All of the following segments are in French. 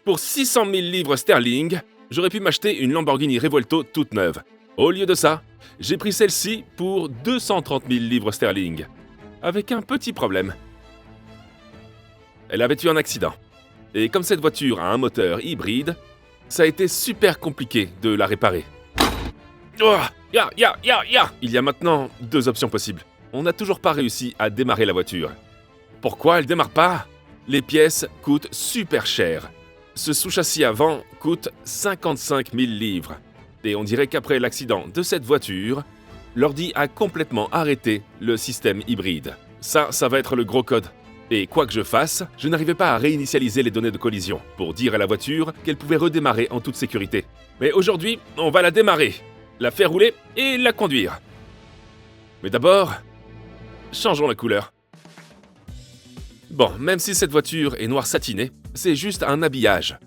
Pour 600 000 livres sterling, j'aurais pu m'acheter une Lamborghini Revuelto toute neuve. Au lieu de ça, j'ai pris celle-ci pour 230 000 livres sterling. Avec un petit problème. Elle avait eu un accident. Et comme cette voiture a un moteur hybride, ça a été super compliqué de la réparer. Oh, Il y a maintenant 2 options possibles. On n'a toujours pas réussi à démarrer la voiture. Pourquoi elle démarre pas? Les pièces coûtent super cher. Ce sous-châssis avant coûte 55 000 livres. Et on dirait qu'après l'accident de cette voiture, l'ordi a complètement arrêté le système hybride. Ça va être le gros code. Et quoi que je fasse, je n'arrivais pas à réinitialiser les données de collision pour dire à la voiture qu'elle pouvait redémarrer en toute sécurité. Mais aujourd'hui, on va la démarrer, la faire rouler et la conduire. Mais d'abord, changeons la couleur. Bon, même si cette voiture est noire satinée, c'est juste un habillage.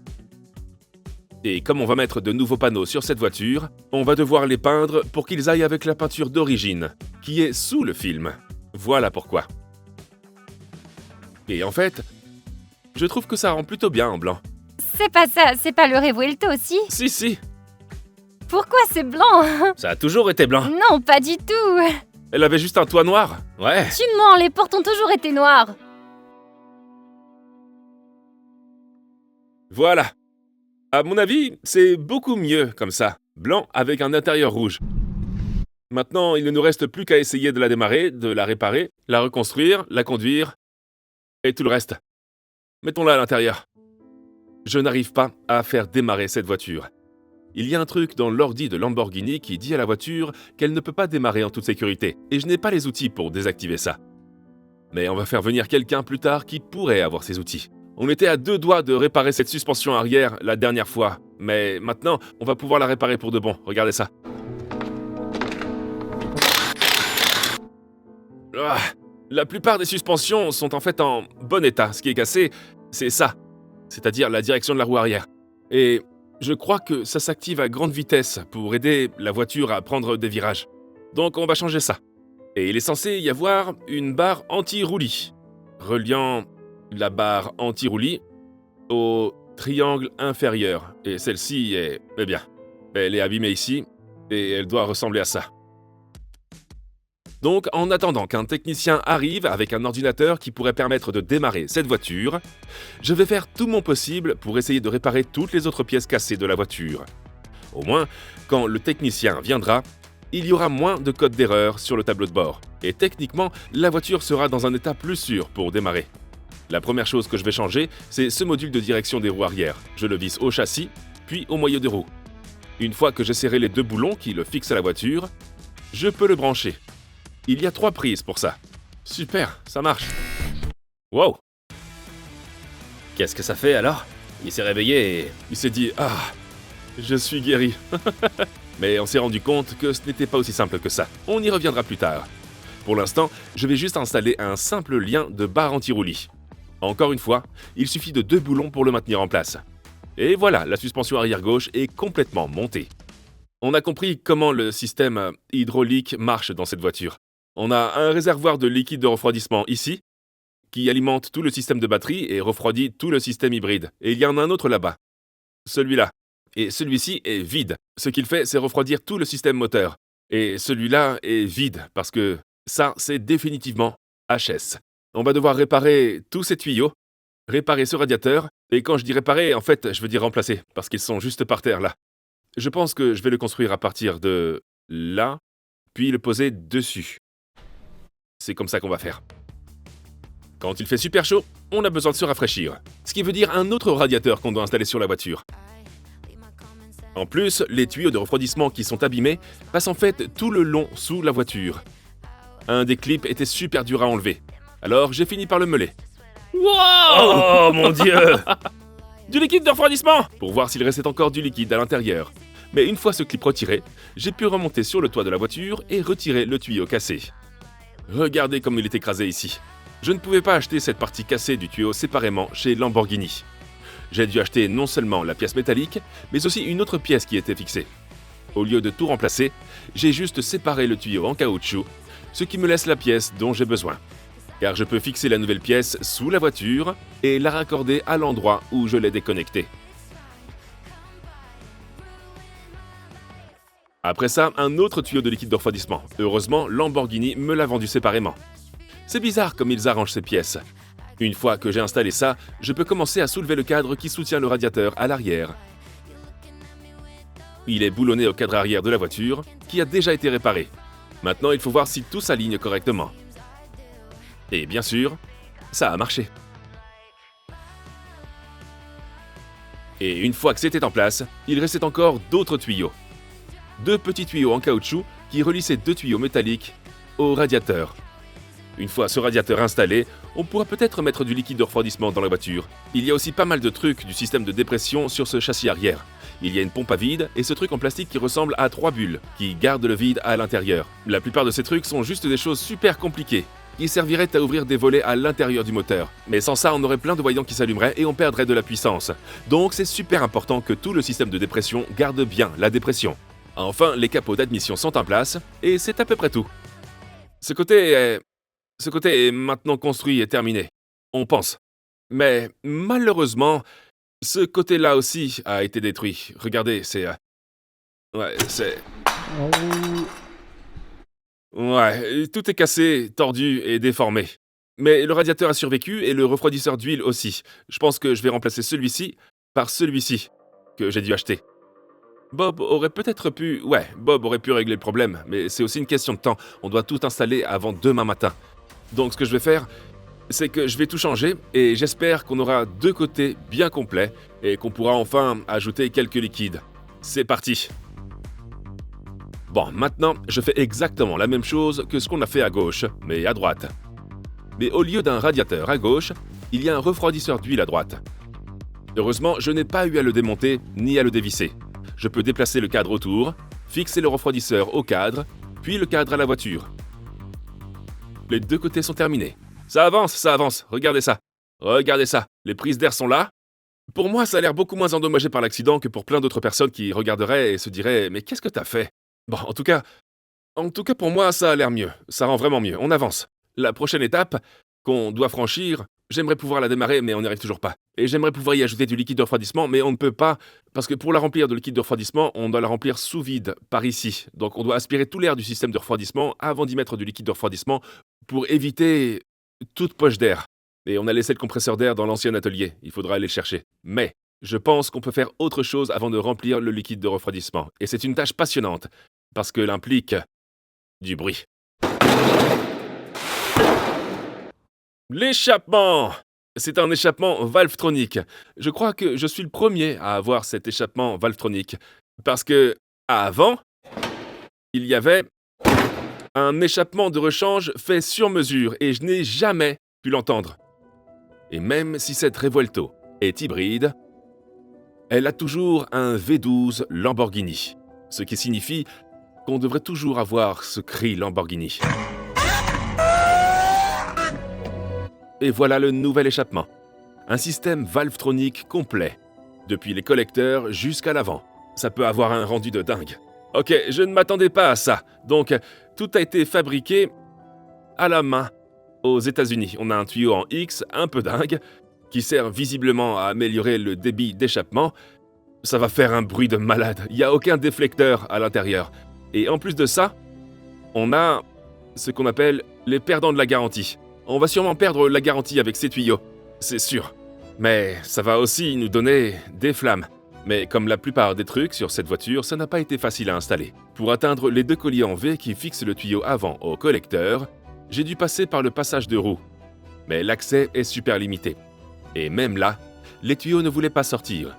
Et comme on va mettre de nouveaux panneaux sur cette voiture, on va devoir les peindre pour qu'ils aillent avec la peinture d'origine, qui est sous le film. Voilà pourquoi. Et en fait, je trouve que ça rend plutôt bien en blanc. C'est pas ça, c'est pas le Revuelto aussi? Si. Pourquoi c'est blanc? Ça a toujours été blanc. Non, pas du tout. Elle avait juste un toit noir. Ouais. Tu mens, les portes ont toujours été noires. Voilà. À mon avis, c'est beaucoup mieux comme ça. Blanc avec un intérieur rouge. Maintenant, il ne nous reste plus qu'à essayer de la démarrer, de la réparer, la reconstruire, la conduire et tout le reste. Mettons-la à l'intérieur. Je n'arrive pas à faire démarrer cette voiture. Il y a un truc dans l'ordi de Lamborghini qui dit à la voiture qu'elle ne peut pas démarrer en toute sécurité, et je n'ai pas les outils pour désactiver ça. Mais on va faire venir quelqu'un plus tard qui pourrait avoir ces outils. On était à 2 doigts de réparer cette suspension arrière la dernière fois, mais maintenant, on va pouvoir la réparer pour de bon. Regardez ça. Ah, la plupart des suspensions sont en fait en bon état. Ce qui est cassé, c'est ça, c'est-à-dire la direction de la roue arrière. Et je crois que ça s'active à grande vitesse pour aider la voiture à prendre des virages. Donc on va changer ça. Et il est censé y avoir une barre anti-roulis, reliant la barre anti-roulis au triangle inférieur. Et celle-ci est... eh bien, elle est abîmée ici, et elle doit ressembler à ça. Donc, en attendant qu'un technicien arrive avec un ordinateur qui pourrait permettre de démarrer cette voiture, je vais faire tout mon possible pour essayer de réparer toutes les autres pièces cassées de la voiture. Au moins, quand le technicien viendra, il y aura moins de codes d'erreur sur le tableau de bord. Et techniquement, la voiture sera dans un état plus sûr pour démarrer. La première chose que je vais changer, c'est ce module de direction des roues arrière. Je le visse au châssis, puis au moyeu des roues. Une fois que j'ai serré les 2 boulons qui le fixent à la voiture, je peux le brancher. Il y a 3 prises pour ça. Super, ça marche. Wow. Qu'est-ce que ça fait alors? Il s'est réveillé et... il s'est dit « Ah, je suis guéri !» Mais on s'est rendu compte que ce n'était pas aussi simple que ça. On y reviendra plus tard. Pour l'instant, je vais juste installer un simple lien de barre anti-roulis. Encore une fois, il suffit de 2 boulons pour le maintenir en place. Et voilà, la suspension arrière gauche est complètement montée. On a compris comment le système hydraulique marche dans cette voiture. On a un réservoir de liquide de refroidissement ici, qui alimente tout le système de batterie et refroidit tout le système hybride. Et il y en a un autre là-bas. Celui-là. Et celui-ci est vide. Ce qu'il fait, c'est refroidir tout le système moteur. Et celui-là est vide, parce que ça, c'est définitivement HS. On va devoir réparer tous ces tuyaux, réparer ce radiateur, et quand je dis réparer, en fait, je veux dire remplacer, parce qu'ils sont juste par terre là. Je pense que je vais le construire à partir de là, puis le poser dessus. C'est comme ça qu'on va faire. Quand il fait super chaud, on a besoin de se rafraîchir. Ce qui veut dire un autre radiateur qu'on doit installer sur la voiture. En plus, les tuyaux de refroidissement qui sont abîmés passent en fait tout le long sous la voiture. Un des clips était super dur à enlever. Alors j'ai fini par le meuler. Wow! Oh mon Dieu! Du liquide de refroidissement! Pour voir s'il restait encore du liquide à l'intérieur. Mais une fois ce clip retiré, j'ai pu remonter sur le toit de la voiture et retirer le tuyau cassé. Regardez comme il est écrasé ici. Je ne pouvais pas acheter cette partie cassée du tuyau séparément chez Lamborghini. J'ai dû acheter non seulement la pièce métallique, mais aussi une autre pièce qui était fixée. Au lieu de tout remplacer, j'ai juste séparé le tuyau en caoutchouc, ce qui me laisse la pièce dont j'ai besoin. Car je peux fixer la nouvelle pièce sous la voiture et la raccorder à l'endroit où je l'ai déconnectée. Après ça, un autre tuyau de liquide de refroidissement. Heureusement, Lamborghini me l'a vendu séparément. C'est bizarre comme ils arrangent ces pièces. Une fois que j'ai installé ça, je peux commencer à soulever le cadre qui soutient le radiateur à l'arrière. Il est boulonné au cadre arrière de la voiture, qui a déjà été réparé. Maintenant, il faut voir si tout s'aligne correctement. Et bien sûr, ça a marché. Et une fois que c'était en place, il restait encore d'autres tuyaux. 2 petits tuyaux en caoutchouc qui relient ces 2 tuyaux métalliques au radiateur. Une fois ce radiateur installé, on pourra peut-être mettre du liquide de refroidissement dans la voiture. Il y a aussi pas mal de trucs du système de dépression sur ce châssis arrière. Il y a une pompe à vide et ce truc en plastique qui ressemble à 3 bulles, qui gardent le vide à l'intérieur. La plupart de ces trucs sont juste des choses super compliquées, qui serviraient à ouvrir des volets à l'intérieur du moteur. Mais sans ça, on aurait plein de voyants qui s'allumeraient et on perdrait de la puissance. Donc c'est super important que tout le système de dépression garde bien la dépression. Enfin, les capots d'admission sont en place, et c'est à peu près tout. Ce côté est maintenant construit et terminé. On pense. Mais malheureusement, ce côté-là aussi a été détruit. Regardez, c'est... Ouais, tout est cassé, tordu et déformé. Mais le radiateur a survécu et le refroidisseur d'huile aussi. Je pense que je vais remplacer celui-ci par celui-ci, que j'ai dû acheter. Bob aurait pu régler le problème, mais c'est aussi une question de temps. On doit tout installer avant demain matin. Donc ce que je vais faire, c'est que je vais tout changer et j'espère qu'on aura 2 côtés bien complets et qu'on pourra enfin ajouter quelques liquides. C'est parti! Bon, maintenant, je fais exactement la même chose que ce qu'on a fait à gauche, mais à droite. Mais au lieu d'un radiateur à gauche, il y a un refroidisseur d'huile à droite. Heureusement, je n'ai pas eu à le démonter ni à le dévisser. Je peux déplacer le cadre autour, fixer le refroidisseur au cadre, puis le cadre à la voiture. Les 2 côtés sont terminés. Ça avance, regardez ça. Regardez ça, les prises d'air sont là. Pour moi, ça a l'air beaucoup moins endommagé par l'accident que pour plein d'autres personnes qui regarderaient et se diraient « Mais qu'est-ce que t'as fait ?» Bon, en tout cas, pour moi, ça a l'air mieux. Ça rend vraiment mieux. On avance. La prochaine étape qu'on doit franchir, j'aimerais pouvoir la démarrer, mais on n'y arrive toujours pas. Et j'aimerais pouvoir y ajouter du liquide de refroidissement, mais on ne peut pas, parce que pour la remplir de liquide de refroidissement, on doit la remplir sous vide, par ici. Donc on doit aspirer tout l'air du système de refroidissement avant d'y mettre du liquide de refroidissement pour éviter toute poche d'air. Et on a laissé le compresseur d'air dans l'ancien atelier. Il faudra aller le chercher. Mais je pense qu'on peut faire autre chose avant de remplir le liquide de refroidissement. Et c'est une tâche passionnante, parce qu'elle implique du bruit. L'échappement! C'est un échappement Valvetronic. Je crois que je suis le premier à avoir cet échappement Valvetronic. Parce que, avant, il y avait un échappement de rechange fait sur mesure et je n'ai jamais pu l'entendre. Et même si cette Revuelto est hybride, elle a toujours un V12 Lamborghini. Ce qui signifie qu'on devrait toujours avoir ce cri Lamborghini. Et voilà le nouvel échappement. Un système Valvetronic complet, depuis les collecteurs jusqu'à l'avant. Ça peut avoir un rendu de dingue. Ok, je ne m'attendais pas à ça. Donc, tout a été fabriqué à la main aux États-Unis. On a un tuyau en X un peu dingue, qui sert visiblement à améliorer le débit d'échappement. Ça va faire un bruit de malade. Il n'y a aucun déflecteur à l'intérieur. Et en plus de ça, on a ce qu'on appelle les perdants de la garantie. On va sûrement perdre la garantie avec ces tuyaux, c'est sûr. Mais ça va aussi nous donner des flammes. Mais comme la plupart des trucs sur cette voiture, ça n'a pas été facile à installer. Pour atteindre les 2 colliers en V qui fixent le tuyau avant au collecteur, j'ai dû passer par le passage de roue. Mais l'accès est super limité. Et même là, les tuyaux ne voulaient pas sortir.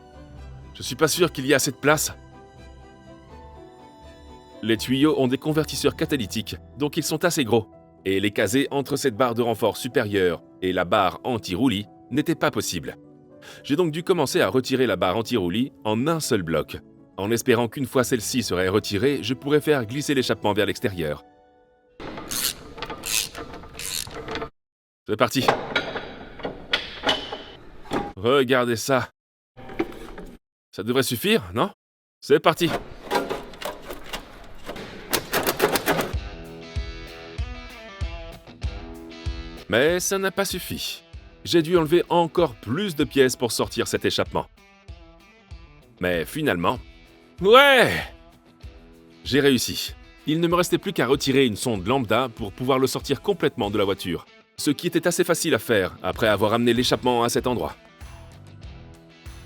Je suis pas sûr qu'il y ait assez de place. Les tuyaux ont des convertisseurs catalytiques, donc ils sont assez gros. Et les caser entre cette barre de renfort supérieure et la barre anti-roulis n'était pas possible. J'ai donc dû commencer à retirer la barre anti-roulis en un seul bloc, en espérant qu'une fois celle-ci serait retirée, je pourrais faire glisser l'échappement vers l'extérieur. C'est parti. Regardez ça. Ça devrait suffire, non? C'est parti. Mais ça n'a pas suffi. J'ai dû enlever encore plus de pièces pour sortir cet échappement. Mais finalement... Ouais! J'ai réussi. Il ne me restait plus qu'à retirer une sonde lambda pour pouvoir le sortir complètement de la voiture. Ce qui était assez facile à faire après avoir amené l'échappement à cet endroit.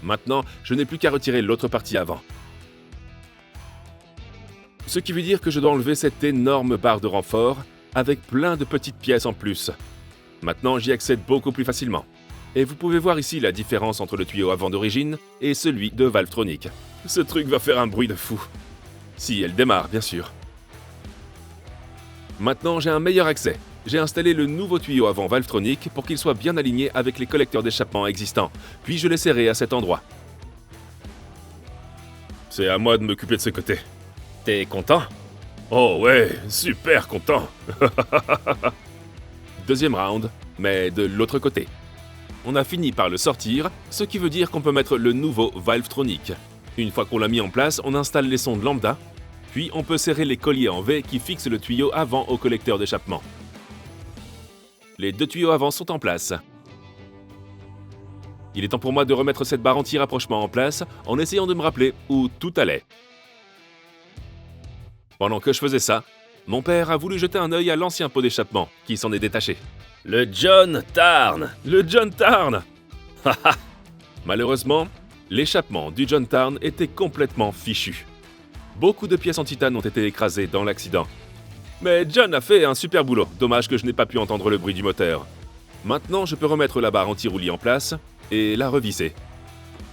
Maintenant, je n'ai plus qu'à retirer l'autre partie avant. Ce qui veut dire que je dois enlever cette énorme barre de renfort avec plein de petites pièces en plus. Maintenant, j'y accède beaucoup plus facilement. Et vous pouvez voir ici la différence entre le tuyau avant d'origine et celui de Valvetronic. Ce truc va faire un bruit de fou. Si elle démarre, bien sûr. Maintenant, j'ai un meilleur accès. J'ai installé le nouveau tuyau avant Valvetronic pour qu'il soit bien aligné avec les collecteurs d'échappement existants, puis je l'ai serré à cet endroit. C'est à moi de m'occuper de ce côté. T'es content? Oh ouais, super content. Deuxième round, mais de l'autre côté. On a fini par le sortir, ce qui veut dire qu'on peut mettre le nouveau Valvetronic. Une fois qu'on l'a mis en place, on installe les sondes lambda, puis on peut serrer les colliers en V qui fixent le tuyau avant au collecteur d'échappement. Les deux tuyaux avant sont en place. Il est temps pour moi de remettre cette barre anti-rapprochement en place en essayant de me rappeler où tout allait. Pendant que je faisais ça, mon père a voulu jeter un œil à l'ancien pot d'échappement qui s'en est détaché. Le John Tarn! Le John Tarn! Malheureusement, l'échappement du John Tarn était complètement fichu. Beaucoup de pièces en titane ont été écrasées dans l'accident. Mais John a fait un super boulot, dommage que je n'ai pas pu entendre le bruit du moteur. Maintenant, je peux remettre la barre anti-roulis en place et la revisser.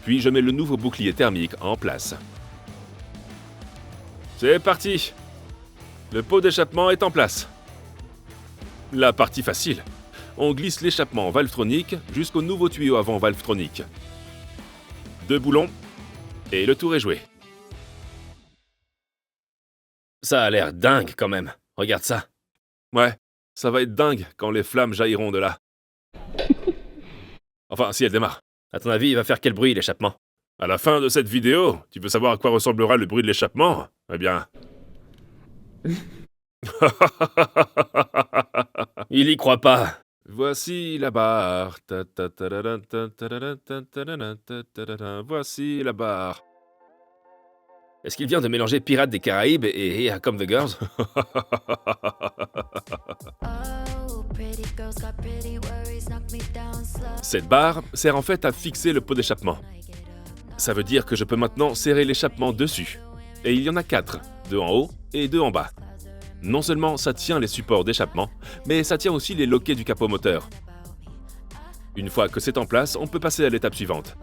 Puis je mets le nouveau bouclier thermique en place. C'est parti! Le pot d'échappement est en place. La partie facile. On glisse l'échappement Valvetronic jusqu'au nouveau tuyau avant Valvetronic. 2 boulons et le tour est joué. Ça a l'air dingue quand même. Regarde ça. Ouais, ça va être dingue quand les flammes jailliront de là. Enfin, si elle démarre. À ton avis, il va faire quel bruit l'échappement? À la fin de cette vidéo, tu veux savoir à quoi ressemblera le bruit de l'échappement? Eh bien... Il y croit pas. Voici la barre. Voici la barre. Est-ce qu'il vient de mélanger Pirates des Caraïbes et Here Come the Girls? Cette barre sert en fait à fixer le pot d'échappement. Ça veut dire que je peux maintenant serrer l'échappement dessus. Et il y en a 4, 2 en haut et 2 en bas. Non seulement ça tient les supports d'échappement, mais ça tient aussi les loquets du capot moteur. Une fois que c'est en place, on peut passer à l'étape suivante.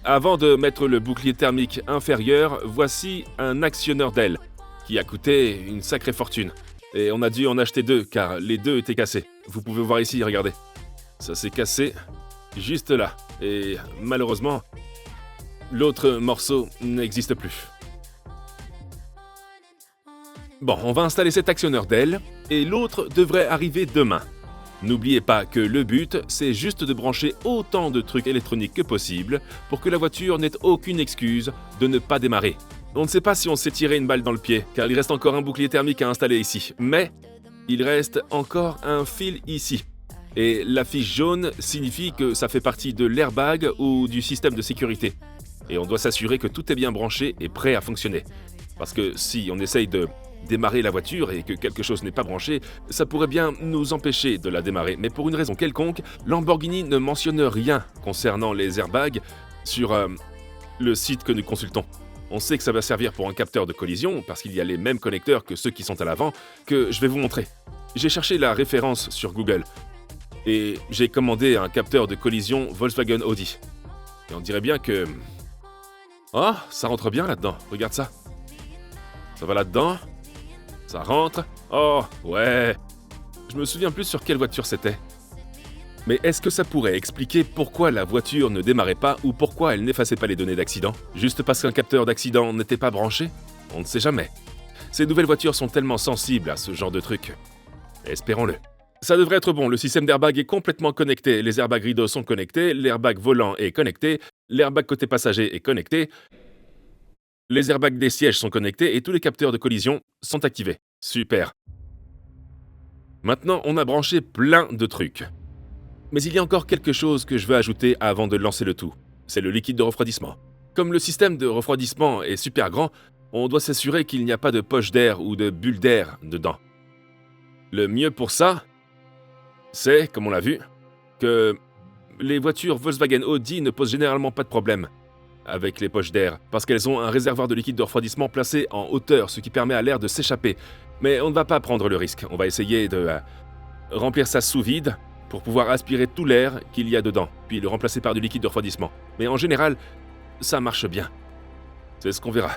Avant de mettre le bouclier thermique inférieur, voici un actionneur d'aile, qui a coûté une sacrée fortune. Et on a dû en acheter 2, car les 2 étaient cassés. Vous pouvez voir ici, regardez. Ça s'est cassé, juste là. Et malheureusement, l'autre morceau n'existe plus. Bon, on va installer cet actionneur d'aile, et l'autre devrait arriver demain. N'oubliez pas que le but, c'est juste de brancher autant de trucs électroniques que possible pour que la voiture n'ait aucune excuse de ne pas démarrer. On ne sait pas si on s'est tiré une balle dans le pied, car il reste encore un bouclier thermique à installer ici, mais il reste encore un fil ici. Et la fiche jaune signifie que ça fait partie de l'airbag ou du système de sécurité. Et on doit s'assurer que tout est bien branché et prêt à fonctionner. Parce que si on essaye de démarrer la voiture et que quelque chose n'est pas branché, ça pourrait bien nous empêcher de la démarrer. Mais pour une raison quelconque, Lamborghini ne mentionne rien concernant les airbags sur le site que nous consultons. On sait que ça va servir pour un capteur de collision, parce qu'il y a les mêmes connecteurs que ceux qui sont à l'avant, que je vais vous montrer. J'ai cherché la référence sur Google, et j'ai commandé un capteur de collision Volkswagen Audi. Et on dirait bien que... Oh, ça rentre bien là-dedans, regarde ça. Ça va là-dedans. Ça rentre. Oh, ouais. Je me souviens plus sur quelle voiture c'était. Mais est-ce que ça pourrait expliquer pourquoi la voiture ne démarrait pas ou pourquoi elle n'effaçait pas les données d'accident? Juste parce qu'un capteur d'accident n'était pas branché? On ne sait jamais. Ces nouvelles voitures sont tellement sensibles à ce genre de truc. Espérons-le. Ça devrait être bon, le système d'airbag est complètement connecté, les airbags rideaux sont connectés, l'airbag volant est connecté, l'airbag côté passager est connecté, les airbags des sièges sont connectés et tous les capteurs de collision sont activés. Super. Maintenant, on a branché plein de trucs. Mais il y a encore quelque chose que je veux ajouter avant de lancer le tout. C'est le liquide de refroidissement. Comme le système de refroidissement est super grand, on doit s'assurer qu'il n'y a pas de poche d'air ou de bulle d'air dedans. Le mieux pour ça, c'est, comme on l'a vu, que les voitures Volkswagen Audi ne posent généralement pas de problème avec les poches d'air, parce qu'elles ont un réservoir de liquide de refroidissement placé en hauteur, ce qui permet à l'air de s'échapper. Mais on ne va pas prendre le risque, on va essayer de remplir ça sous vide pour pouvoir aspirer tout l'air qu'il y a dedans, puis le remplacer par du liquide de refroidissement. Mais en général, ça marche bien. C'est ce qu'on verra.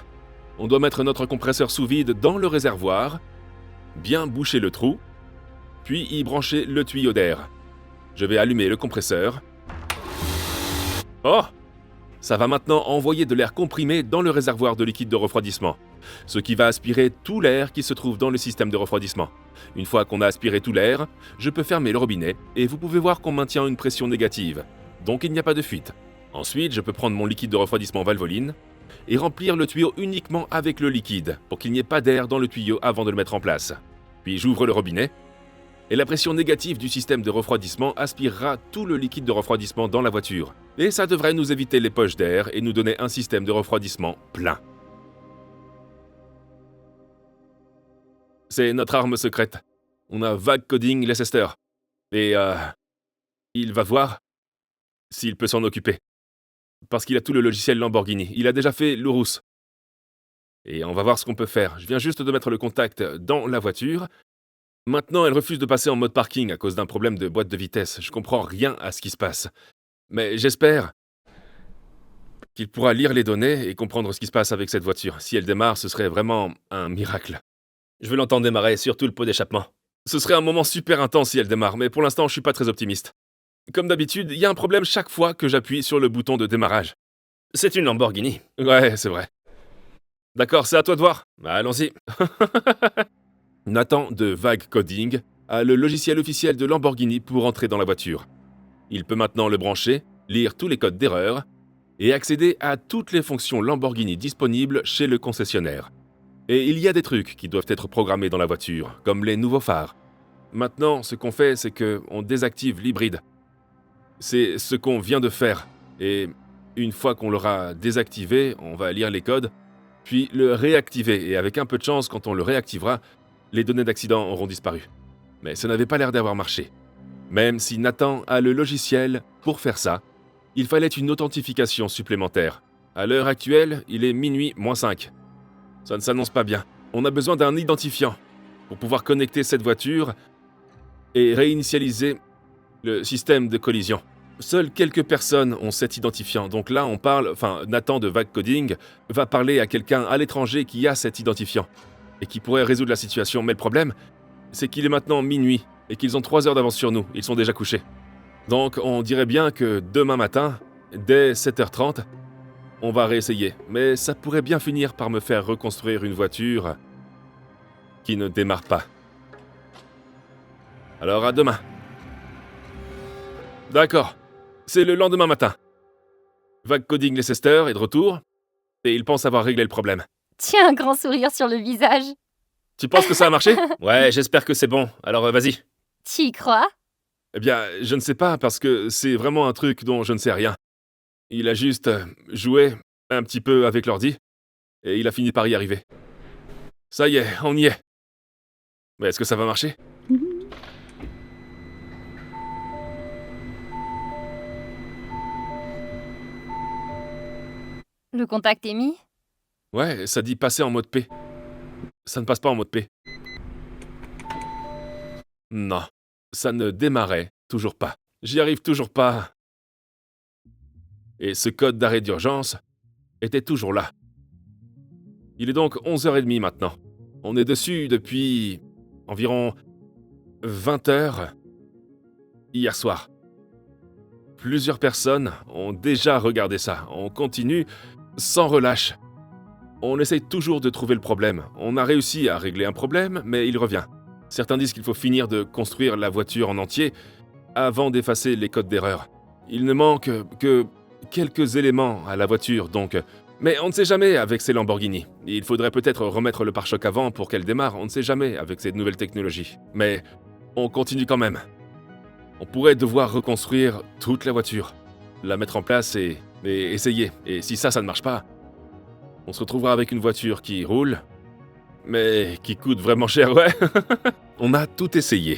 On doit mettre notre compresseur sous vide dans le réservoir, bien boucher le trou, puis y brancher le tuyau d'air. Je vais allumer le compresseur. Oh! Ça va maintenant envoyer de l'air comprimé dans le réservoir de liquide de refroidissement, ce qui va aspirer tout l'air qui se trouve dans le système de refroidissement. Une fois qu'on a aspiré tout l'air, je peux fermer le robinet et vous pouvez voir qu'on maintient une pression négative, donc il n'y a pas de fuite. Ensuite, je peux prendre mon liquide de refroidissement Valvoline et remplir le tuyau uniquement avec le liquide, pour qu'il n'y ait pas d'air dans le tuyau avant de le mettre en place. Puis j'ouvre le robinet, et la pression négative du système de refroidissement aspirera tout le liquide de refroidissement dans la voiture. Et ça devrait nous éviter les poches d'air et nous donner un système de refroidissement plein. C'est notre arme secrète. On a Vague Coding Leicester. Et il va voir s'il peut s'en occuper. Parce qu'il a tout le logiciel Lamborghini. Il a déjà fait l'Urus. Et on va voir ce qu'on peut faire. Je viens juste de mettre le contact dans la voiture. Maintenant, elle refuse de passer en mode parking à cause d'un problème de boîte de vitesse. Je comprends rien à ce qui se passe. Mais j'espère qu'il pourra lire les données et comprendre ce qui se passe avec cette voiture. Si elle démarre, ce serait vraiment un miracle. Je veux l'entendre démarrer, surtout le pot d'échappement. Ce serait un moment super intense si elle démarre, mais pour l'instant, je suis pas très optimiste. Comme d'habitude, il y a un problème chaque fois que j'appuie sur le bouton de démarrage. C'est une Lamborghini. Ouais, c'est vrai. D'accord, c'est à toi de voir. Allons-y. Nathan de Vague Coding a le logiciel officiel de Lamborghini pour entrer dans la voiture. Il peut maintenant le brancher, lire tous les codes d'erreur et accéder à toutes les fonctions Lamborghini disponibles chez le concessionnaire. Et il y a des trucs qui doivent être programmés dans la voiture, comme les nouveaux phares. Maintenant, ce qu'on fait, c'est qu'on désactive l'hybride. C'est ce qu'on vient de faire. Et une fois qu'on l'aura désactivé, on va lire les codes, puis le réactiver. Et avec un peu de chance, quand on le réactivera, les données d'accident auront disparu. Mais ça n'avait pas l'air d'avoir marché. Même si Nathan a le logiciel pour faire ça, il fallait une authentification supplémentaire. À l'heure actuelle, il est minuit moins 5. Ça ne s'annonce pas bien. On a besoin d'un identifiant pour pouvoir connecter cette voiture et réinitialiser le système de collision. Seules quelques personnes ont cet identifiant. Donc là, Nathan de Vague Coding va parler à quelqu'un à l'étranger qui a cet identifiant et qui pourrait résoudre la situation. Mais le problème, c'est qu'il est maintenant minuit et qu'ils ont 3 heures d'avance sur nous. Ils sont déjà couchés. Donc on dirait bien que demain matin, dès 7h30, on va réessayer. Mais ça pourrait bien finir par me faire reconstruire une voiture qui ne démarre pas. Alors à demain. D'accord. C'est le lendemain matin. Vague Coding Leicester est de retour et il pense avoir réglé le problème. Tiens, un grand sourire sur le visage. Tu penses que ça a marché? Ouais, j'espère que c'est bon. Alors vas-y. Tu y crois? Eh bien, je ne sais pas parce que c'est vraiment un truc dont je ne sais rien. Il a juste joué un petit peu avec l'ordi et il a fini par y arriver. Ça y est, on y est. Mais est-ce que ça va marcher? Le contact est mis? Ouais, ça dit passer en mode P. Ça ne passe pas en mode P. Non, ça ne démarrait toujours pas. J'y arrive toujours pas. Et ce code d'arrêt d'urgence était toujours là. Il est donc 11h30 maintenant. On est dessus depuis environ 20h hier soir. Plusieurs personnes ont déjà regardé ça. On continue sans relâche. On essaye toujours de trouver le problème. On a réussi à régler un problème, mais il revient. Certains disent qu'il faut finir de construire la voiture en entier avant d'effacer les codes d'erreur. Il ne manque que quelques éléments à la voiture, donc. Mais on ne sait jamais avec ces Lamborghini. Il faudrait peut-être remettre le pare-choc avant pour qu'elle démarre, on ne sait jamais avec ces nouvelles technologies. Mais on continue quand même. On pourrait devoir reconstruire toute la voiture, la mettre en place et essayer. Et si ça ne marche pas, On se retrouvera avec une voiture qui roule, mais qui coûte vraiment cher, ouais. On a tout essayé.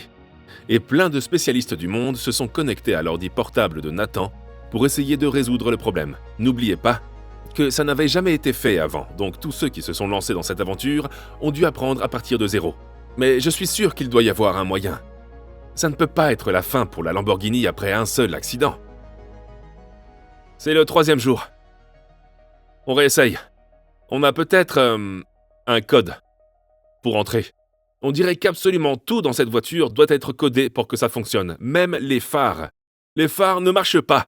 Et plein de spécialistes du monde se sont connectés à l'ordi portable de Nathan pour essayer de résoudre le problème. N'oubliez pas que ça n'avait jamais été fait avant, donc tous ceux qui se sont lancés dans cette aventure ont dû apprendre à partir de zéro. Mais je suis sûr qu'il doit y avoir un moyen. Ça ne peut pas être la fin pour la Lamborghini après un seul accident. C'est le 3e jour. On réessaye. On a peut-être un code pour entrer. On dirait qu'absolument tout dans cette voiture doit être codé pour que ça fonctionne, même les phares. Les phares ne marchent pas,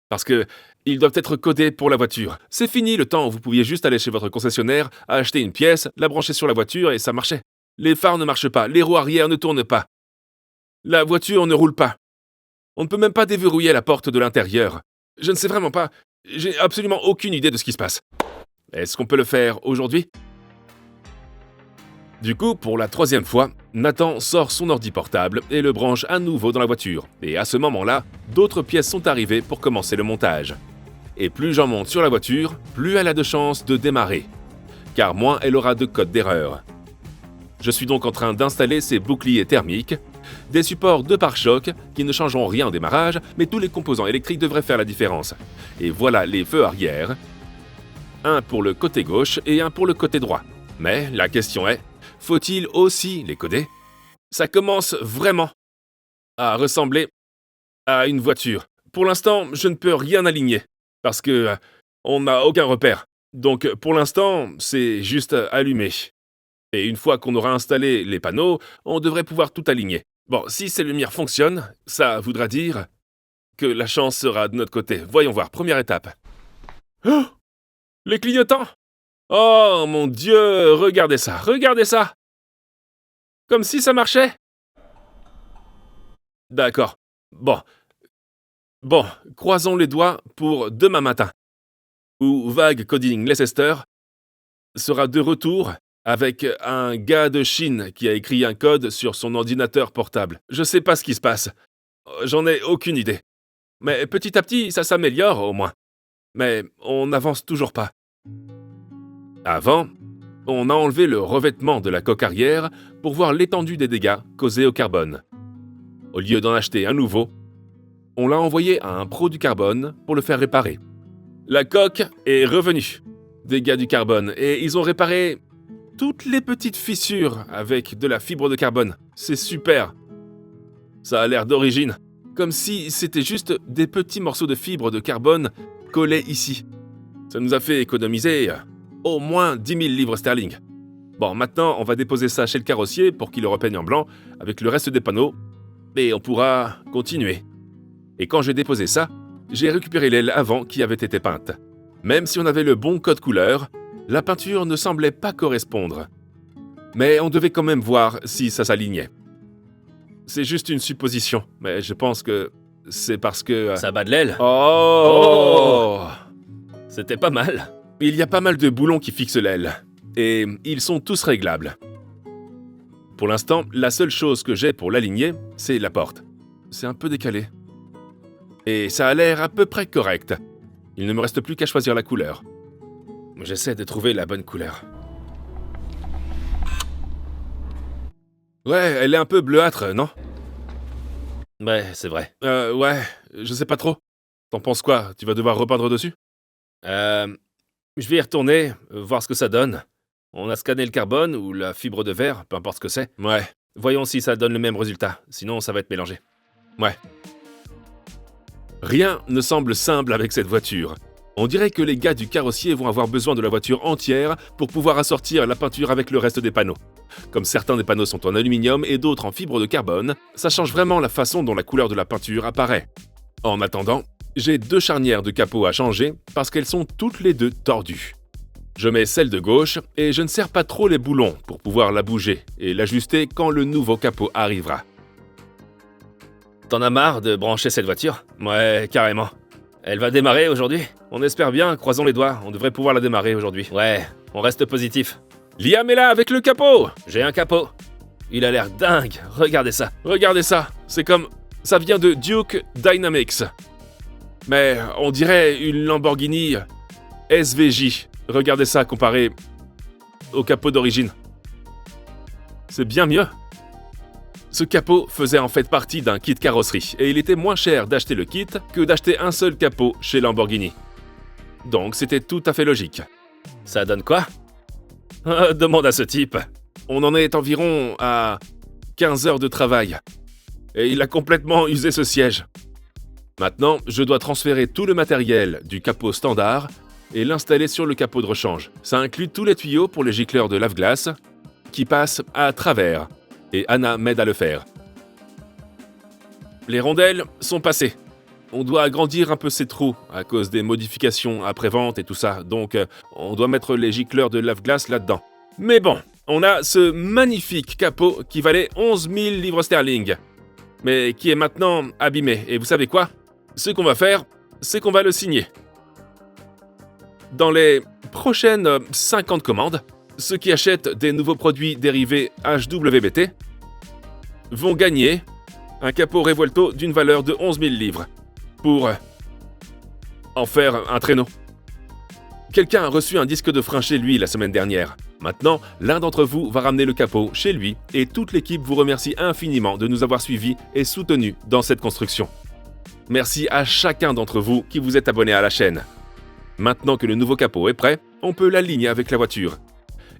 parce que ils doivent être codés pour la voiture. C'est fini le temps où vous pouviez juste aller chez votre concessionnaire, acheter une pièce, la brancher sur la voiture et ça marchait. Les phares ne marchent pas, les roues arrière ne tournent pas. La voiture ne roule pas. On ne peut même pas déverrouiller la porte de l'intérieur. Je ne sais vraiment pas, j'ai absolument aucune idée de ce qui se passe. Est-ce qu'on peut le faire aujourd'hui ? Du coup, pour la 3e fois, Nathan sort son ordi portable et le branche à nouveau dans la voiture. Et à ce moment-là, d'autres pièces sont arrivées pour commencer le montage. Et plus j'en monte sur la voiture, plus elle a de chances de démarrer. Car moins elle aura de code d'erreur. Je suis donc en train d'installer ces boucliers thermiques, des supports de pare-choc qui ne changeront rien au démarrage, mais tous les composants électriques devraient faire la différence. Et voilà les feux arrière, un pour le côté gauche et un pour le côté droit. Mais la question est, faut-il aussi les coder ? Ça commence vraiment à ressembler à une voiture. Pour l'instant, je ne peux rien aligner, parce que on n'a aucun repère. Donc pour l'instant, c'est juste allumé. Et une fois qu'on aura installé les panneaux, on devrait pouvoir tout aligner. Bon, si ces lumières fonctionnent, ça voudra dire que la chance sera de notre côté. Voyons voir, première étape. Oh ! Les clignotants ! Oh mon Dieu, regardez ça, regardez ça ! Comme si ça marchait. D'accord. Bon, croisons les doigts pour demain matin, où Vague Coding Leicester sera de retour avec un gars de Chine qui a écrit un code sur son ordinateur portable. Je sais pas ce qui se passe. J'en ai aucune idée. Mais petit à petit, ça s'améliore au moins. Mais on n'avance toujours pas. Avant, on a enlevé le revêtement de la coque arrière pour voir l'étendue des dégâts causés au carbone. Au lieu d'en acheter un nouveau, on l'a envoyé à un pro du carbone pour le faire réparer. La coque est revenue des gars du carbone et ils ont réparé toutes les petites fissures avec de la fibre de carbone. C'est super. Ça a l'air d'origine, comme si c'était juste des petits morceaux de fibre de carbone collés ici. Ça nous a fait économiser au moins 10 000 livres sterling. Bon, maintenant, on va déposer ça chez le carrossier pour qu'il le repeigne en blanc avec le reste des panneaux et on pourra continuer. Et quand j'ai déposé ça, j'ai récupéré l'aile avant qui avait été peinte. Même si on avait le bon code couleur, la peinture ne semblait pas correspondre. Mais on devait quand même voir si ça s'alignait. C'est juste une supposition, mais je pense que c'est parce que... Ça bat de l'aile. Oh C'était pas mal. Il y a pas mal de boulons qui fixent l'aile, et ils sont tous réglables. Pour l'instant, la seule chose que j'ai pour l'aligner, c'est la porte. C'est un peu décalé. Et ça a l'air à peu près correct. Il ne me reste plus qu'à choisir la couleur. J'essaie de trouver la bonne couleur. Ouais, elle est un peu bleuâtre, non ? Ouais, c'est vrai. Ouais, je sais pas trop. T'en penses quoi ? Tu vas devoir repeindre dessus ? Je vais y retourner, voir ce que ça donne. On a scanné le carbone ou la fibre de verre, peu importe ce que c'est. Ouais. Voyons si ça donne le même résultat, sinon ça va être mélangé. Ouais. Rien ne semble simple avec cette voiture. On dirait que les gars du carrossier vont avoir besoin de la voiture entière pour pouvoir assortir la peinture avec le reste des panneaux. Comme certains des panneaux sont en aluminium et d'autres en fibre de carbone, ça change vraiment la façon dont la couleur de la peinture apparaît. En attendant, j'ai 2 charnières de capot à changer parce qu'elles sont toutes les 2 tordues. Je mets celle de gauche et je ne serre pas trop les boulons pour pouvoir la bouger et l'ajuster quand le nouveau capot arrivera. T'en as marre de brancher cette voiture ? Ouais, carrément. Elle va démarrer aujourd'hui ? On espère bien, croisons les doigts, on devrait pouvoir la démarrer aujourd'hui. Ouais, on reste positif. Liam est là avec le capot ! J'ai un capot. Il a l'air dingue, regardez ça. Regardez ça, c'est comme... ça vient de Duke Dynamics. Mais on dirait une Lamborghini SVJ. Regardez ça comparé au capot d'origine. C'est bien mieux. Ce capot faisait en fait partie d'un kit carrosserie et il était moins cher d'acheter le kit que d'acheter un seul capot chez Lamborghini. Donc c'était tout à fait logique. Ça donne quoi? Demande à ce type. On en est environ à 15 heures de travail. Et il a complètement usé ce siège. Maintenant, je dois transférer tout le matériel du capot standard et l'installer sur le capot de rechange. Ça inclut tous les tuyaux pour les gicleurs de lave-glace qui passent à travers. Et Anna m'aide à le faire. Les rondelles sont passées. On doit agrandir un peu ces trous à cause des modifications après-vente et tout ça. Donc, on doit mettre les gicleurs de lave-glace là-dedans. Mais bon, on a ce magnifique capot qui valait 11 000 livres sterling. Mais qui est maintenant abîmé. Et vous savez quoi? Ce qu'on va faire, c'est qu'on va le signer. Dans les prochaines 50 commandes, ceux qui achètent des nouveaux produits dérivés HWBT vont gagner un capot Revuelto d'une valeur de 11 000 livres pour en faire un traîneau. Quelqu'un a reçu un disque de frein chez lui la semaine dernière. Maintenant, l'un d'entre vous va ramener le capot chez lui et toute l'équipe vous remercie infiniment de nous avoir suivis et soutenus dans cette construction. Merci à chacun d'entre vous qui vous êtes abonné à la chaîne. Maintenant que le nouveau capot est prêt, on peut l'aligner avec la voiture.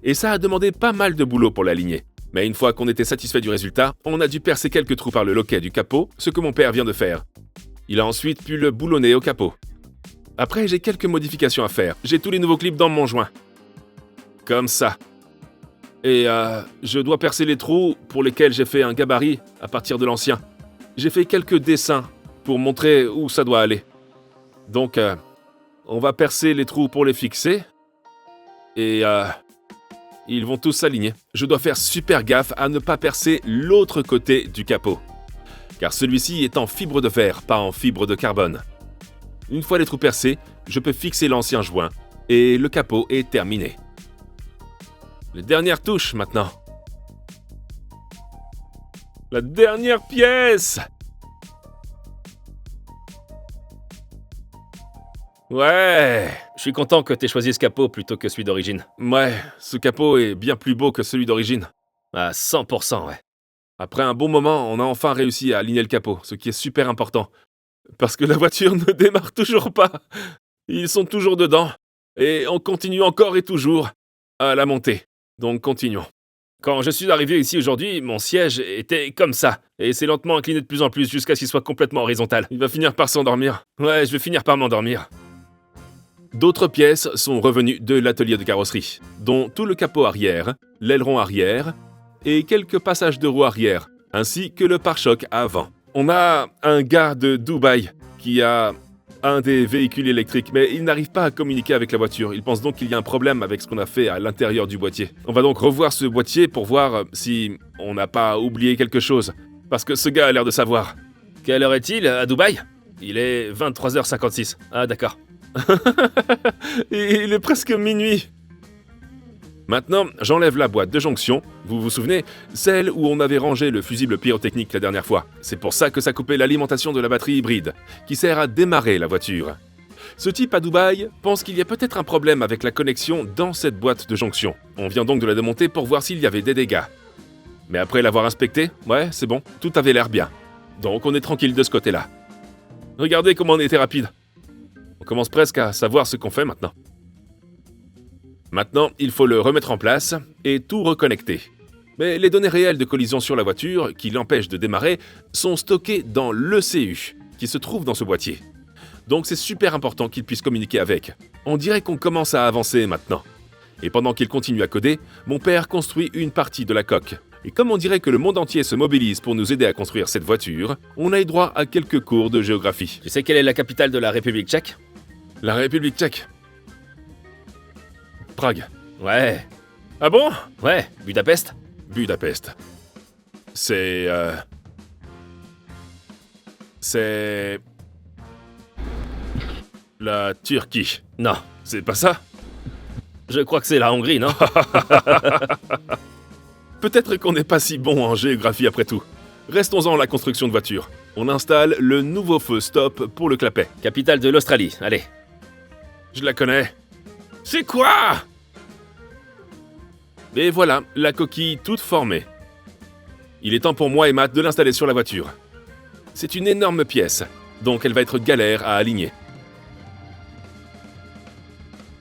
Et ça a demandé pas mal de boulot pour l'aligner. Mais une fois qu'on était satisfait du résultat, on a dû percer quelques trous par le loquet du capot, ce que mon père vient de faire. Il a ensuite pu le boulonner au capot. Après, j'ai quelques modifications à faire. J'ai tous les nouveaux clips dans mon joint. Comme ça. Et je dois percer les trous pour lesquels j'ai fait un gabarit à partir de l'ancien. J'ai fait quelques dessins pour montrer où ça doit aller. Donc, on va percer les trous pour les fixer. Et ils vont tous s'aligner. Je dois faire super gaffe à ne pas percer l'autre côté du capot. Car celui-ci est en fibre de verre, pas en fibre de carbone. Une fois les trous percés, je peux fixer l'ancien joint et le capot est terminé. Les dernières touches maintenant. La dernière pièce! Ouais! Je suis content que t'aies choisi ce capot plutôt que celui d'origine. Ouais, ce capot est bien plus beau que celui d'origine. À 100%, ouais. Après un bon moment, on a enfin réussi à aligner le capot, ce qui est super important. Parce que la voiture ne démarre toujours pas. Ils sont toujours dedans. Et on continue encore et toujours à la monter. Donc continuons. Quand je suis arrivé ici aujourd'hui, mon siège était comme ça. Et s'est lentement incliné de plus en plus jusqu'à ce qu'il soit complètement horizontal. Il va finir par s'endormir. Ouais, je vais finir par m'endormir. D'autres pièces sont revenues de l'atelier de carrosserie, dont tout le capot arrière, l'aileron arrière et quelques passages de roues arrière, ainsi que le pare-choc avant. On a un gars de Dubaï qui a un des véhicules électriques, mais il n'arrive pas à communiquer avec la voiture. Il pense donc qu'il y a un problème avec ce qu'on a fait à l'intérieur du boîtier. On va donc revoir ce boîtier pour voir si on n'a pas oublié quelque chose, parce que ce gars a l'air de savoir. Quelle heure est-il à Dubaï? Il est 23h56. Ah d'accord. Il est presque minuit. Maintenant, j'enlève la boîte de jonction, vous vous souvenez, celle où on avait rangé le fusible pyrotechnique la dernière fois. C'est pour ça que ça coupait l'alimentation de la batterie hybride, qui sert à démarrer la voiture. Ce type à Dubaï pense qu'il y a peut-être un problème avec la connexion dans cette boîte de jonction. On vient donc de la démonter pour voir s'il y avait des dégâts. Mais après l'avoir inspecté, ouais, c'est bon, tout avait l'air bien. Donc on est tranquille de ce côté-là. Regardez comment on était rapide. On commence presque à savoir ce qu'on fait maintenant. Maintenant, il faut le remettre en place et tout reconnecter. Mais les données réelles de collision sur la voiture, qui l'empêchent de démarrer, sont stockées dans l'ECU, qui se trouve dans ce boîtier. Donc c'est super important qu'il puisse communiquer avec. On dirait qu'on commence à avancer maintenant. Et pendant qu'il continue à coder, mon père construit une partie de la coque. Et comme on dirait que le monde entier se mobilise pour nous aider à construire cette voiture, on a eu droit à quelques cours de géographie. Tu sais quelle est la capitale de la République tchèque? La République tchèque. Prague. Ouais. Ah bon? Ouais, Budapest. Budapest. C'est... la Turquie. Non. C'est pas ça? Je crois que c'est la Hongrie, non? Peut-être qu'on n'est pas si bon en géographie après tout. Restons-en à la construction de voitures. On installe le nouveau feu stop pour le clapet. Capitale de l'Australie, allez. Je la connais. C'est quoi? Et voilà, la coquille toute formée. Il est temps pour moi et Matt de l'installer sur la voiture. C'est une énorme pièce, donc elle va être galère à aligner.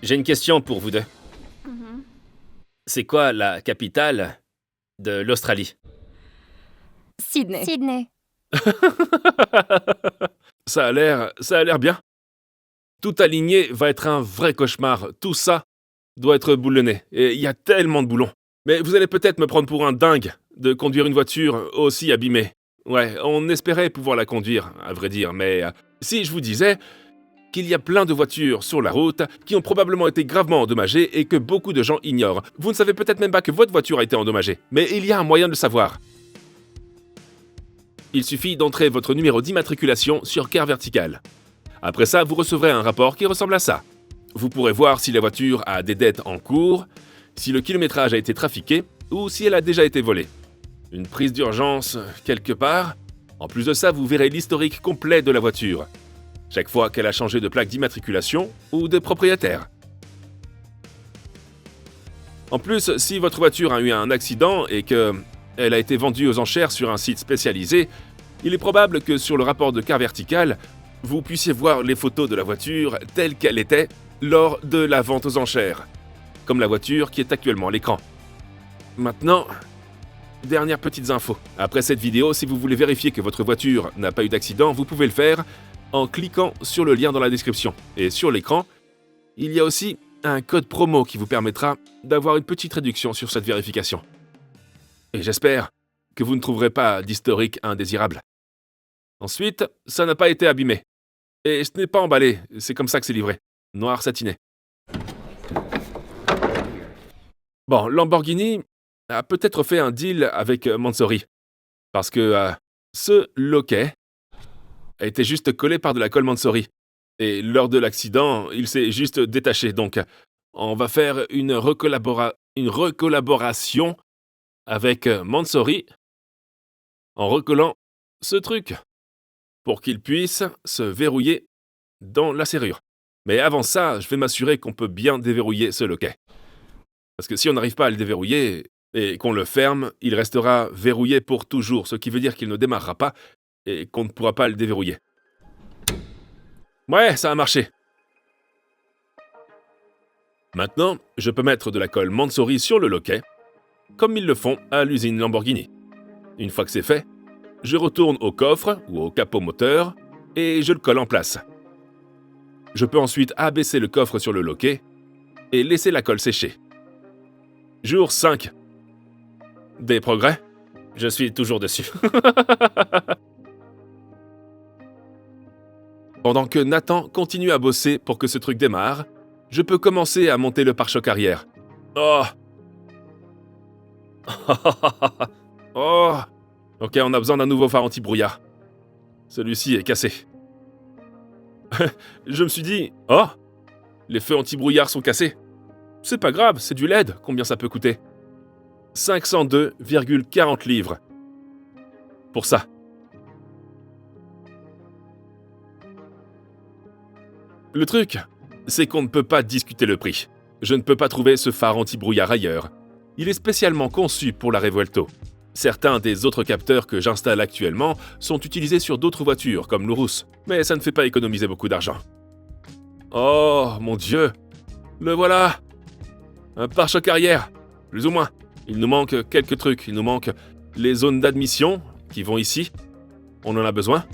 J'ai une question pour vous deux. C'est quoi la capitale de l'Australie? Sydney. Sydney. Ça a l'air bien. Tout aligné va être un vrai cauchemar. Tout ça doit être boulonné. Et il y a tellement de boulons. Mais vous allez peut-être me prendre pour un dingue de conduire une voiture aussi abîmée. Ouais, on espérait pouvoir la conduire, à vrai dire, mais si je vous disais qu'il y a plein de voitures sur la route qui ont probablement été gravement endommagées et que beaucoup de gens ignorent. Vous ne savez peut-être même pas que votre voiture a été endommagée, mais il y a un moyen de le savoir. Il suffit d'entrer votre numéro d'immatriculation sur Car Vertical. Après ça, vous recevrez un rapport qui ressemble à ça. Vous pourrez voir si la voiture a des dettes en cours, si le kilométrage a été trafiqué ou si elle a déjà été volée. Une prise d'urgence quelque part. En plus de ça, vous verrez l'historique complet de la voiture. Chaque fois qu'elle a changé de plaque d'immatriculation ou de propriétaire. En plus, si votre voiture a eu un accident et qu'elle a été vendue aux enchères sur un site spécialisé, il est probable que sur le rapport de Car Vertical, vous puissiez voir les photos de la voiture telle qu'elle était lors de la vente aux enchères, comme la voiture qui est actuellement à l'écran. Maintenant, dernières petites infos. Après cette vidéo, si vous voulez vérifier que votre voiture n'a pas eu d'accident, vous pouvez le faire en cliquant sur le lien dans la description. Et sur l'écran, il y a aussi un code promo qui vous permettra d'avoir une petite réduction sur cette vérification. Et j'espère que vous ne trouverez pas d'historique indésirable. Ensuite, ça n'a pas été abîmé. Et ce n'est pas emballé, c'est comme ça que c'est livré. Noir satiné. Bon, Lamborghini a peut-être fait un deal avec Mansory. Parce que ce loquet a été juste collé par de la colle Mansory. Et lors de l'accident, il s'est juste détaché. Donc, on va faire une recollaboration avec Mansory en recollant ce truc pour qu'il puisse se verrouiller dans la serrure. Mais avant ça, je vais m'assurer qu'on peut bien déverrouiller ce loquet. Parce que si on n'arrive pas à le déverrouiller et qu'on le ferme, il restera verrouillé pour toujours, ce qui veut dire qu'il ne démarrera pas et qu'on ne pourra pas le déverrouiller. Ouais, ça a marché. Maintenant, je peux mettre de la colle Mansory sur le loquet, comme ils le font à l'usine Lamborghini. Une fois que c'est fait, je retourne au coffre ou au capot moteur et je le colle en place. Je peux ensuite abaisser le coffre sur le loquet et laisser la colle sécher. Jour 5. Des progrès? Je suis toujours dessus. Pendant que Nathan continue à bosser pour que ce truc démarre, je peux commencer à monter le pare-choc arrière. Oh! Oh! Ok, on a besoin d'un nouveau phare anti-brouillard. Celui-ci est cassé. Je me suis dit, oh! Les feux anti-brouillard sont cassés. C'est pas grave, c'est du LED. Combien ça peut coûter? 502,40 livres. Pour ça. Le truc, c'est qu'on ne peut pas discuter le prix. Je ne peux pas trouver ce phare anti-brouillard ailleurs. Il est spécialement conçu pour la Revuelto. Certains des autres capteurs que j'installe actuellement sont utilisés sur d'autres voitures, comme l'Urus, mais ça ne fait pas économiser beaucoup d'argent. Oh, mon Dieu! Le voilà! Un pare-choc arrière, plus ou moins. Il nous manque quelques trucs. Il nous manque les zones d'admission qui vont ici. On en a besoin.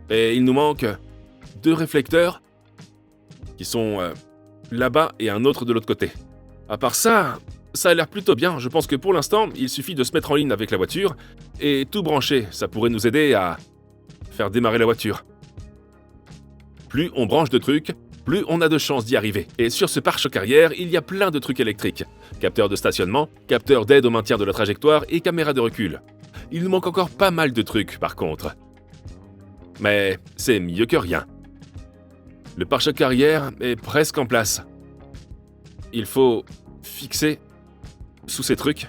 Et il nous manque 2 réflecteurs qui sont là-bas et un autre de l'autre côté. À part ça, ça a l'air plutôt bien. Je pense que pour l'instant, il suffit de se mettre en ligne avec la voiture et tout brancher. Ça pourrait nous aider à faire démarrer la voiture. Plus on branche de trucs, plus on a de chances d'y arriver. Et sur ce pare-choc arrière, il y a plein de trucs électriques. Capteur de stationnement, capteur d'aide au maintien de la trajectoire et caméra de recul. Il nous manque encore pas mal de trucs par contre. Mais c'est mieux que rien. Le pare-choc arrière est presque en place. Il faut fixer sous ces trucs.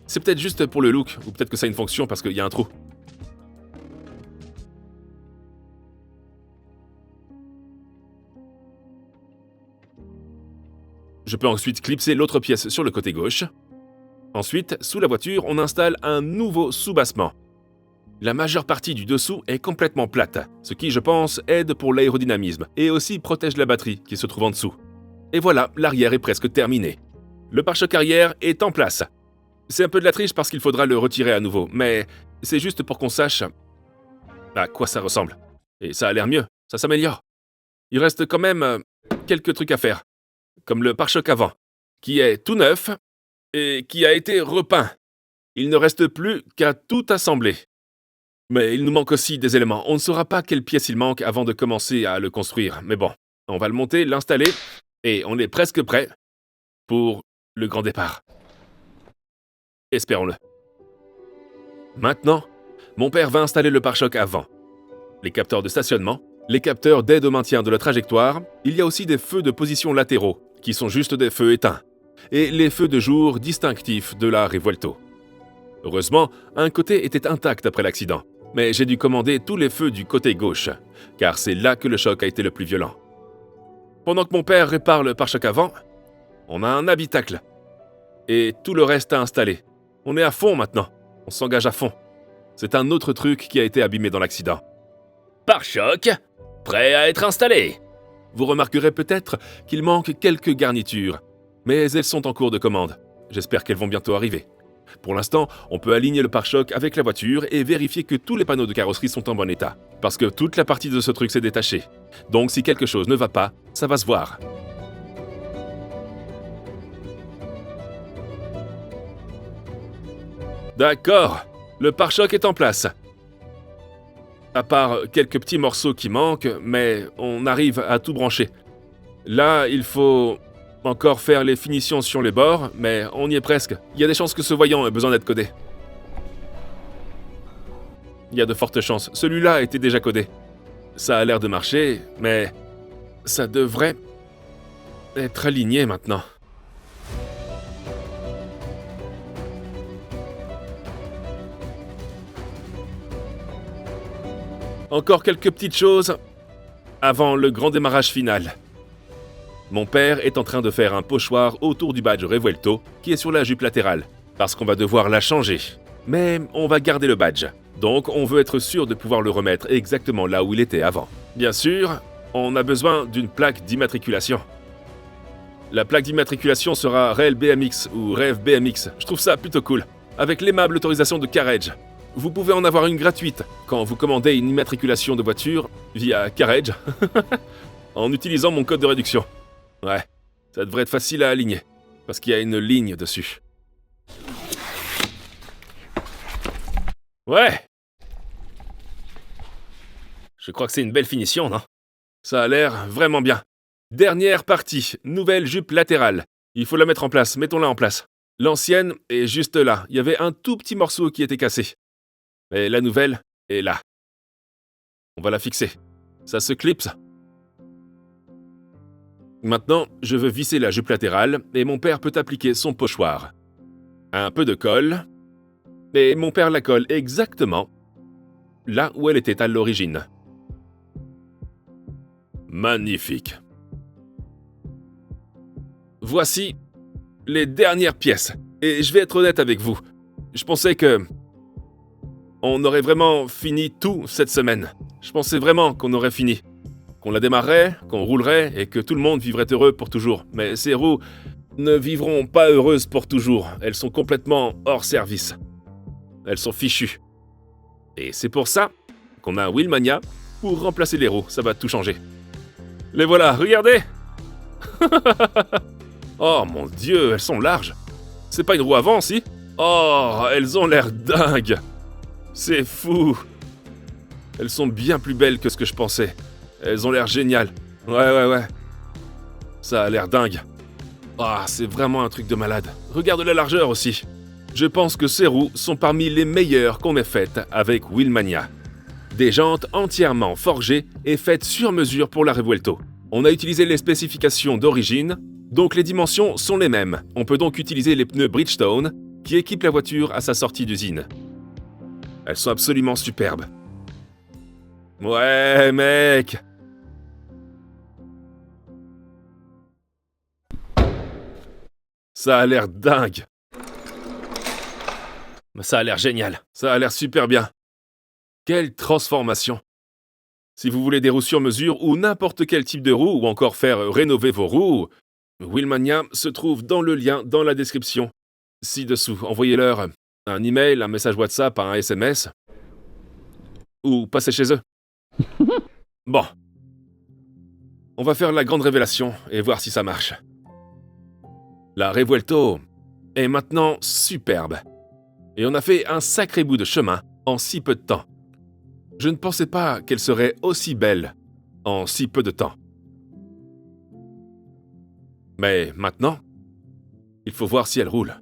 C'est peut-être juste pour le look, ou peut-être que ça a une fonction parce qu'il y a un trou. Je Je peux ensuite clipser l'autre pièce sur le côté gauche. Ensuite, sous la voiture, on installe un nouveau soubassement. La majeure partie du dessous est complètement plate, ce qui, je pense, aide pour l'aérodynamisme et aussi protège la batterie qui se trouve en dessous. Et voilà, l'arrière est presque terminé. Le pare-choc arrière est en place. C'est un peu de la triche parce qu'il faudra le retirer à nouveau, mais c'est juste pour qu'on sache à quoi ça ressemble. Et ça a l'air mieux, ça s'améliore. Il reste quand même quelques trucs à faire, comme le pare-choc avant, qui est tout neuf et qui a été repeint. Il ne reste plus qu'à tout assembler. Mais il nous manque aussi des éléments. On ne saura pas quelle pièce il manque avant de commencer à le construire. Mais bon, on va le monter, l'installer, et on est presque prêt pour le grand départ. Espérons-le. Maintenant, mon père va installer le pare-choc avant. Les capteurs de stationnement, les capteurs d'aide au maintien de la trajectoire, il y a aussi des feux de position latéraux, qui sont juste des feux éteints, et les feux de jour distinctifs de la Revuelto. Heureusement, un côté était intact après l'accident, mais j'ai dû commander tous les feux du côté gauche, car c'est là que le choc a été le plus violent. Pendant que mon père répare le pare-choc avant, on a un habitacle. Et tout le reste à installer. On est à fond maintenant, on s'engage à fond. C'est un autre truc qui a été abîmé dans l'accident. Pare-choc, prêt à être installé. Vous remarquerez peut-être qu'il manque quelques garnitures, mais elles sont en cours de commande. J'espère qu'elles vont bientôt arriver. Pour l'instant, on peut aligner le pare-choc avec la voiture et vérifier que tous les panneaux de carrosserie sont en bon état, parce que toute la partie de ce truc s'est détachée. Donc si quelque chose ne va pas, ça va se voir. D'accord, le pare-choc est en place. À part quelques petits morceaux qui manquent, mais on arrive à tout brancher. Là, il faut encore faire les finitions sur les bords, mais on y est presque. Il y a des chances que ce voyant ait besoin d'être codé. Il y a de fortes chances. Celui-là était déjà codé. Ça a l'air de marcher, mais ça devrait être aligné maintenant. Encore quelques petites choses avant le grand démarrage final. Mon père est en train de faire un pochoir autour du badge Revuelto qui est sur la jupe latérale, parce qu'on va devoir la changer. Mais on va garder le badge, donc on veut être sûr de pouvoir le remettre exactement là où il était avant. Bien sûr, on a besoin d'une plaque d'immatriculation. La plaque d'immatriculation sera Rail BMX ou Rev BMX, je trouve ça plutôt cool, avec l'aimable autorisation de Carriage. Vous pouvez en avoir une gratuite quand vous commandez une immatriculation de voiture via Carriage en utilisant mon code de réduction. Ouais, ça devrait être facile à aligner, parce qu'il y a une ligne dessus. Ouais! Je crois que c'est une belle finition, non? Ça a l'air vraiment bien. Dernière partie, nouvelle jupe latérale. Il faut la mettre en place, mettons-la en place. L'ancienne est juste là, il y avait un tout petit morceau qui était cassé. Et la nouvelle est là. On va la fixer. Ça se clipse. Maintenant, je veux visser la jupe latérale et mon père peut appliquer son pochoir. Un peu de colle. Et mon père la colle exactement là où elle était à l'origine. Magnifique. Voici les dernières pièces. Et je vais être honnête avec vous. Je pensais que on aurait vraiment fini tout cette semaine. Je pensais vraiment qu'on aurait fini. Qu'on la démarrerait, qu'on roulerait et que tout le monde vivrait heureux pour toujours. Mais ces roues ne vivront pas heureuses pour toujours. Elles sont complètement hors service. Elles sont fichues. Et c'est pour ça qu'on a un Wheelmania pour remplacer les roues. Ça va tout changer. Les voilà, regardez. Oh mon Dieu, elles sont larges. C'est pas une roue avant, si? Oh, elles ont l'air dingues. C'est fou. Elles sont bien plus belles que ce que je pensais. Elles ont l'air géniales. Ouais. Ça a l'air dingue. Ah, c'est vraiment un truc de malade. Regarde la largeur aussi. Je pense que ces roues sont parmi les meilleures qu'on ait faites avec Wheelmania. Des jantes entièrement forgées et faites sur mesure pour la Revuelto. On a utilisé les spécifications d'origine, donc les dimensions sont les mêmes. On peut donc utiliser les pneus Bridgestone qui équipent la voiture à sa sortie d'usine. Elles sont absolument superbes. Ouais, mec! Ça a l'air dingue. Ça a l'air génial. Ça a l'air super bien. Quelle transformation. Si vous voulez des roues sur mesure ou n'importe quel type de roue ou encore faire rénover vos roues, Wheelmania se trouve dans le lien dans la description. Ci-dessous, envoyez-leur un email, un message WhatsApp, un SMS ou passez chez eux. Bon. On va faire la grande révélation et voir si ça marche. La Revuelto est maintenant superbe. Et on a fait un sacré bout de chemin en si peu de temps. Je ne pensais pas qu'elle serait aussi belle en si peu de temps. Mais maintenant, il faut voir si elle roule.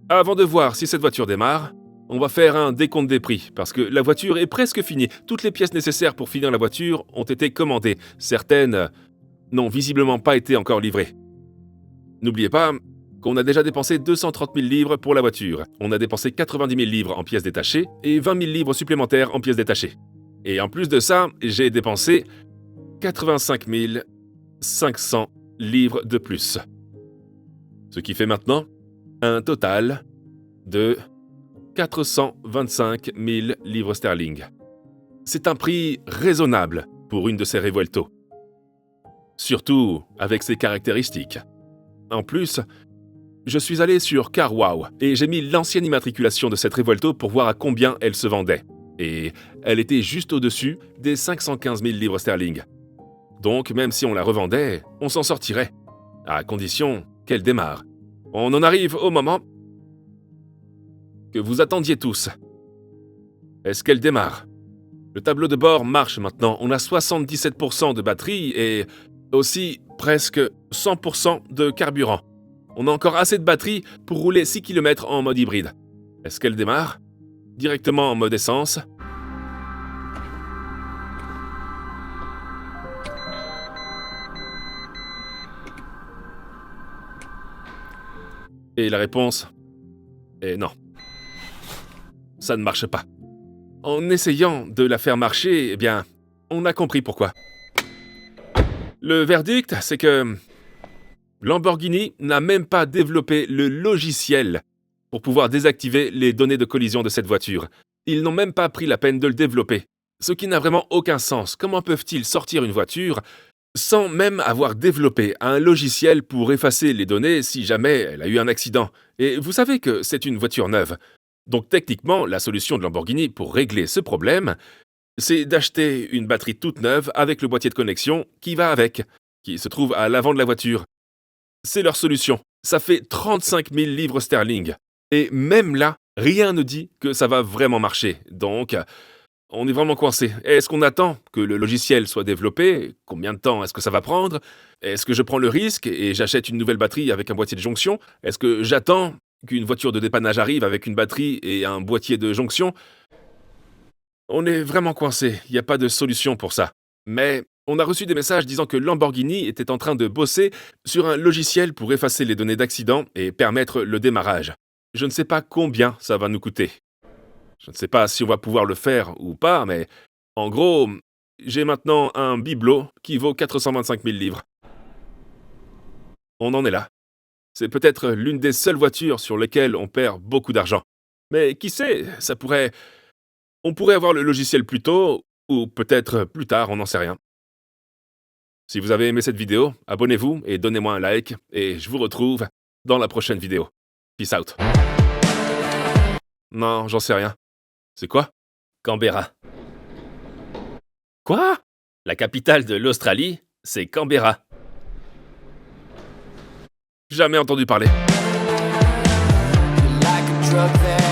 Avant de voir si cette voiture démarre, on va faire un décompte des prix, parce que la voiture est presque finie. Toutes les pièces nécessaires pour finir la voiture ont été commandées. Certaines n'ont visiblement pas été encore livrées. N'oubliez pas qu'on a déjà dépensé 230 000 livres pour la voiture. On a dépensé 90 000 livres en pièces détachées et 20 000 livres supplémentaires en pièces détachées. Et en plus de ça, j'ai dépensé 85 500 livres de plus. Ce qui fait maintenant un total de 425 000 livres sterling. C'est un prix raisonnable pour une de ces Revuelto. Surtout avec ses caractéristiques. En plus, je suis allé sur CarWow et j'ai mis l'ancienne immatriculation de cette Revuelto pour voir à combien elle se vendait. Et elle était juste au-dessus des 515 000 livres sterling. Donc même si on la revendait, on s'en sortirait, à condition qu'elle démarre. On en arrive au moment que vous attendiez tous. Est-ce qu'elle démarre? Le tableau de bord marche maintenant, on a 77% de batterie et aussi presque 100% de carburant. On a encore assez de batterie pour rouler 6 km en mode hybride. Est-ce qu'elle démarre? Directement en mode essence. Et la réponse est non. Ça ne marche pas. En essayant de la faire marcher, eh bien, on a compris pourquoi. Le verdict, c'est que Lamborghini n'a même pas développé le logiciel pour pouvoir désactiver les données de collision de cette voiture. Ils n'ont même pas pris la peine de le développer. Ce qui n'a vraiment aucun sens. Comment peuvent-ils sortir une voiture sans même avoir développé un logiciel pour effacer les données si jamais elle a eu un accident? Et vous savez que c'est une voiture neuve. Donc techniquement, la solution de Lamborghini pour régler ce problème, c'est d'acheter une batterie toute neuve avec le boîtier de connexion qui va avec, qui se trouve à l'avant de la voiture. C'est leur solution. Ça fait 35 000 livres sterling. Et même là, rien ne dit que ça va vraiment marcher. Donc, on est vraiment coincé. Est-ce qu'on attend que le logiciel soit développé? Combien de temps est-ce que ça va prendre? Est-ce que je prends le risque et j'achète une nouvelle batterie avec un boîtier de jonction? Est-ce que j'attends qu'une voiture de dépannage arrive avec une batterie et un boîtier de jonction? On est vraiment coincé. Il n'y a pas de solution pour ça. Mais on a reçu des messages disant que Lamborghini était en train de bosser sur un logiciel pour effacer les données d'accident et permettre le démarrage. Je ne sais pas combien ça va nous coûter. Je ne sais pas si on va pouvoir le faire ou pas, mais en gros, j'ai maintenant un bibelot qui vaut 425 000 livres. On en est là. C'est peut-être l'une des seules voitures sur lesquelles on perd beaucoup d'argent. Mais qui sait, on pourrait avoir le logiciel plus tôt, ou peut-être plus tard, on n'en sait rien. Si vous avez aimé cette vidéo, abonnez-vous et donnez-moi un like, et je vous retrouve dans la prochaine vidéo. Peace out. Non, j'en sais rien. C'est quoi? Canberra. Quoi? La capitale de l'Australie, c'est Canberra. Jamais entendu parler. Like a drug that